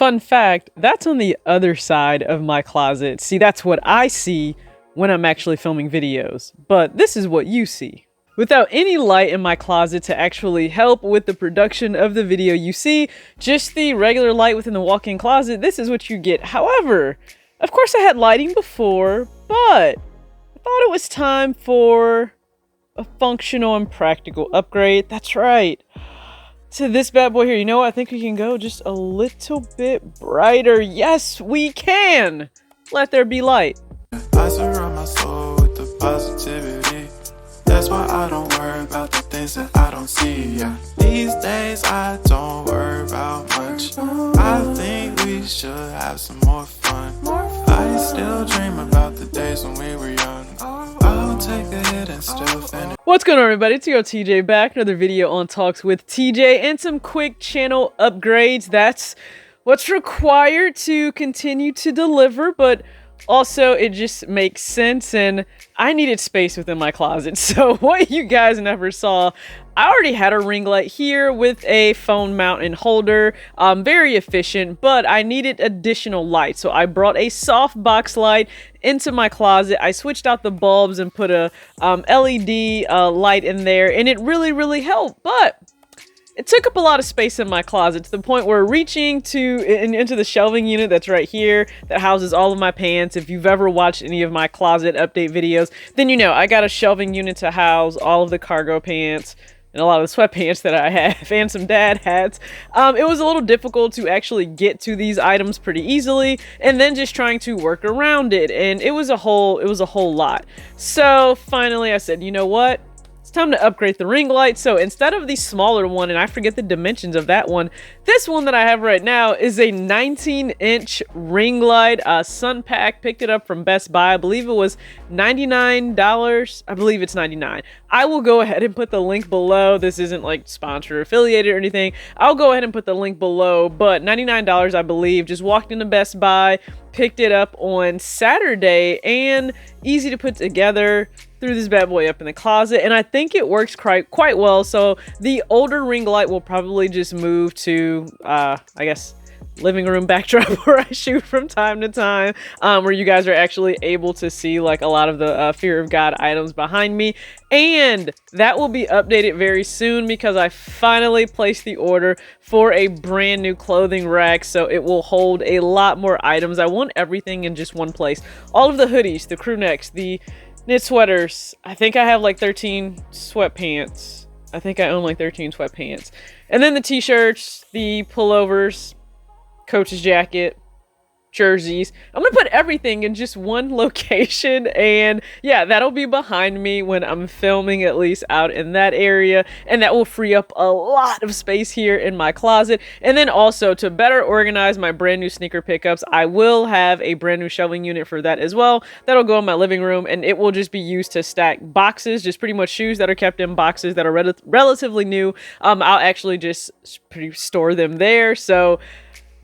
Fun fact, that's on the other side of my closet. See, that's what I see when I'm actually filming videos, but this is what you see. Without any light in my closet to actually help with the production of the video you see, just the regular light within the walk-in closet, this is what you get. However, of course I had lighting before, but I thought it was time for a functional and practical upgrade. That's right. To this bad boy here. You know what? I think we can go just a little bit brighter. Yes, we can! Let there be light. I surround my soul with the positivity. That's why I don't worry about the things that I don't see. Yeah. These days I don't worry about much. I think we should have some more fun. I still dream about the days when we were young. I'll take a hit and still finish. What's going on, everybody? It's your TJ back. Another video on Talks with TJ and some quick channel upgrades. That's what's required to continue to deliver, but also it just makes sense, and I needed space within my closet. So what you guys never saw, I already had a ring light here with a phone mount and holder, very efficient, but I needed additional light. So I brought a soft box light into my closet. I switched out the bulbs and put a LED light in there, and it really helped. But it took up a lot of space in my closet to the point where reaching into the shelving unit that's right here that houses all of my pants. If you've ever watched any of my closet update videos, then you know I got a shelving unit to house all of the cargo pants and a lot of the sweatpants that I have and some dad hats. It was a little difficult to actually get to these items pretty easily, and then just trying to work around it, and it was a whole lot. So finally I said, you know what? Time to upgrade the ring light. So instead of the smaller one, and I forget the dimensions of that one, this one that I have right now is a 19-inch ring light. Sun Pack, picked it up from Best Buy. I believe it was $99. I believe it's $99. I will go ahead and put the link below. This isn't like sponsored or affiliated or anything. I'll go ahead and put the link below, but $99 I believe. Just walked into Best Buy, picked it up on Saturday, and easy to put together. Threw this bad boy up in the closet, and I think it works quite well. So the older ring light will probably just move to I guess living room backdrop where I shoot from time to time, where you guys are actually able to see like a lot of the Fear of God items behind me. And that will be updated very soon because I finally placed the order for a brand new clothing rack, so it will hold a lot more items. I want everything in just one place. All of the hoodies, the crew necks, the knit sweaters. I think I have like 13 sweatpants. I think I own like 13 sweatpants. And then the t-shirts, the pullovers, coach's jacket, jerseys. I'm gonna put everything in just one location, and yeah, that'll be behind me when I'm filming, at least out in that area, and that will free up a lot of space here in my closet. And then also to better organize my brand new sneaker pickups, I will have a brand new shelving unit for that as well. That'll go in my living room, and it will just be used to stack boxes, just pretty much shoes that are kept in boxes that are relatively new. I'll actually just store them there. So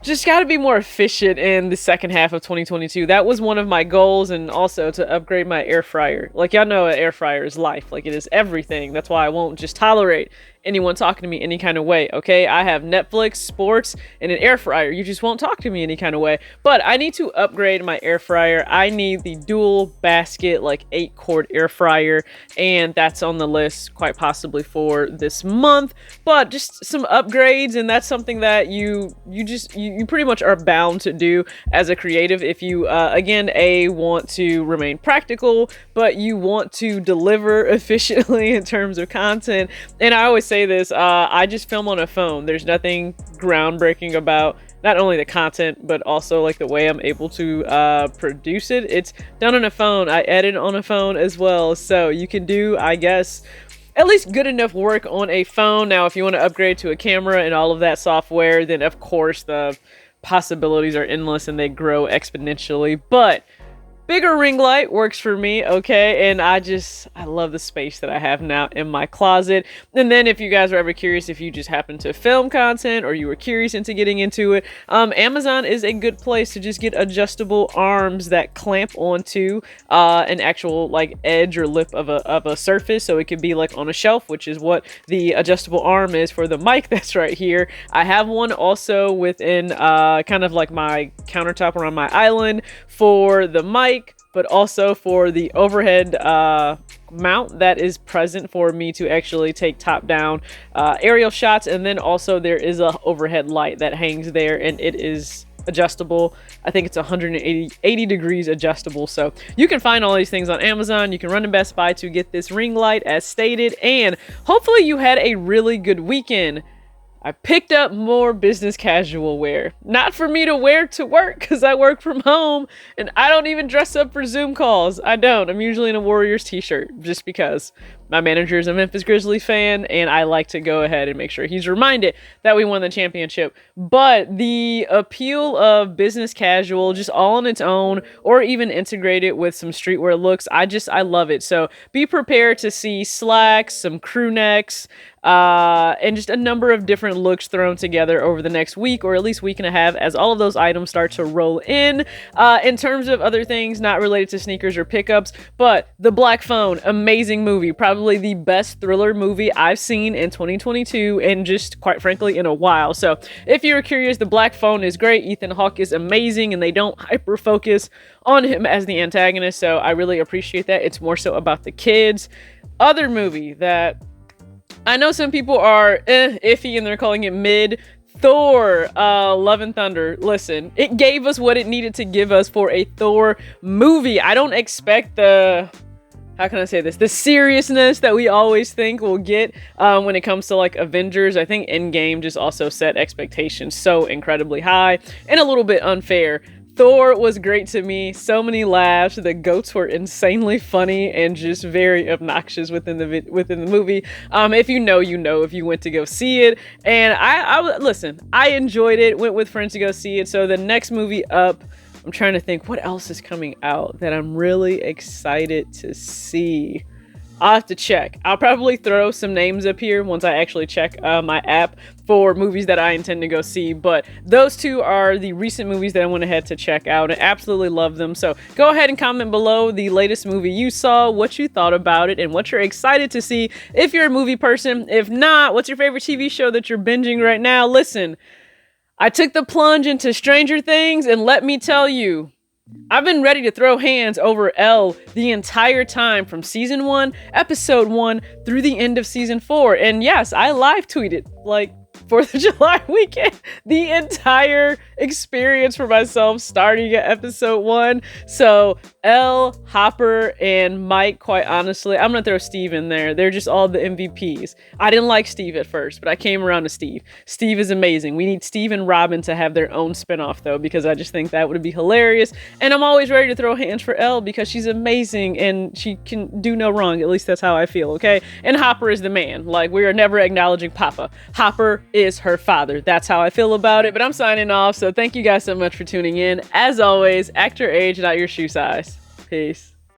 just got to be more efficient in the second half of 2022. That was one of my goals, and also to upgrade my air fryer. Like, y'all know an air fryer is life. Like, it is everything. That's why I won't just tolerate anyone talking to me any kind of way, okay? I have Netflix, sports, and an air fryer. You just won't talk to me any kind of way. But I need to upgrade my air fryer. I need the dual basket, like 8-quart air fryer, and that's on the list quite possibly for this month. But just some upgrades, and that's something that you pretty much are bound to do as a creative if you again want to remain practical, but you want to deliver efficiently in terms of content. And I always say this, I just film on a phone. There's nothing groundbreaking about not only the content, but also like the way I'm able to produce it. It's done on a phone. I edit on a phone as well, so you can do, I guess, at least good enough work on a phone. Now, if you want to upgrade to a camera and all of that software, then of course the possibilities are endless and they grow exponentially. But Bigger ring light works for me, okay? And I love the space that I have now in my closet. And then if you guys are ever curious, if you just happen to film content or you were curious into getting into it, Amazon is a good place to just get adjustable arms that clamp onto an actual like edge or lip of a surface. So it could be like on a shelf, which is what the adjustable arm is for the mic that's right here. I have one also within kind of like my countertop around my island for the mic, but also for the overhead mount that is present for me to actually take top-down aerial shots. And then also there is a overhead light that hangs there, and it is adjustable. I think it's 180 degrees adjustable. So you can find all these things on Amazon. You can run to Best Buy to get this ring light as stated, and hopefully you had a really good weekend. I picked up more business casual wear. Not for me to wear to work, because I work from home and I don't even dress up for Zoom calls. I don't. I'm usually in a Warriors t-shirt just because my manager is a Memphis Grizzlies fan and I like to go ahead and make sure he's reminded that we won the championship. But the appeal of business casual, just all on its own, or even integrated with some streetwear looks, I love it. So be prepared to see slacks, some crew necks, and just a number of different looks thrown together over the next week, or at least week and a half, as all of those items start to roll in. In terms of other things not related to sneakers or pickups, but The Black Phone, amazing movie, probably the best thriller movie I've seen in 2022 and just quite frankly in a while. So if you're curious, The Black Phone is great. Ethan Hawke is amazing and they don't hyper focus on him as the antagonist, so I really appreciate that. It's more so about the kids. Other movie that I know some people are iffy and they're calling it mid. Thor, Love and Thunder. Listen, it gave us what it needed to give us for a Thor movie. I don't expect the seriousness that we always think we'll get when it comes to like Avengers. I think Endgame just also set expectations so incredibly high and a little bit unfair. Thor was great to me. So many laughs. The goats were insanely funny and just very obnoxious within the movie. If you know, you know. If you went to go see it, and listen, I enjoyed it. Went with friends to go see it. So the next movie up, I'm trying to think what else is coming out that I'm really excited to see. I'll have to check. I'll probably throw some names up here once I actually check my app for movies that I intend to go see. But those two are the recent movies that I went ahead to check out and absolutely love them. So go ahead and comment below the latest movie you saw, what you thought about it, and what you're excited to see if you're a movie person. If not, what's your favorite TV show that you're binging right now? Listen, I took the plunge into Stranger Things, and let me tell you, I've been ready to throw hands over Elle the entire time from season 1, episode 1 through the end of season 4. And yes, I live tweeted like 4th of July weekend, the entire experience for myself starting at episode 1. So Elle, Hopper, and Mike, quite honestly, I'm gonna throw Steve in there. They're just all the MVPs. I didn't like Steve at first, but I came around to Steve. Steve is amazing. We need Steve and Robin to have their own spinoff though, because I just think that would be hilarious. And I'm always ready to throw hands for Elle because she's amazing and she can do no wrong. At least that's how I feel, okay? And Hopper is the man. Like, we are never acknowledging Papa. Hopper is her father. That's how I feel about it. But I'm signing off, so thank you guys so much for tuning in. As always, act your age, not your shoe size. Peace.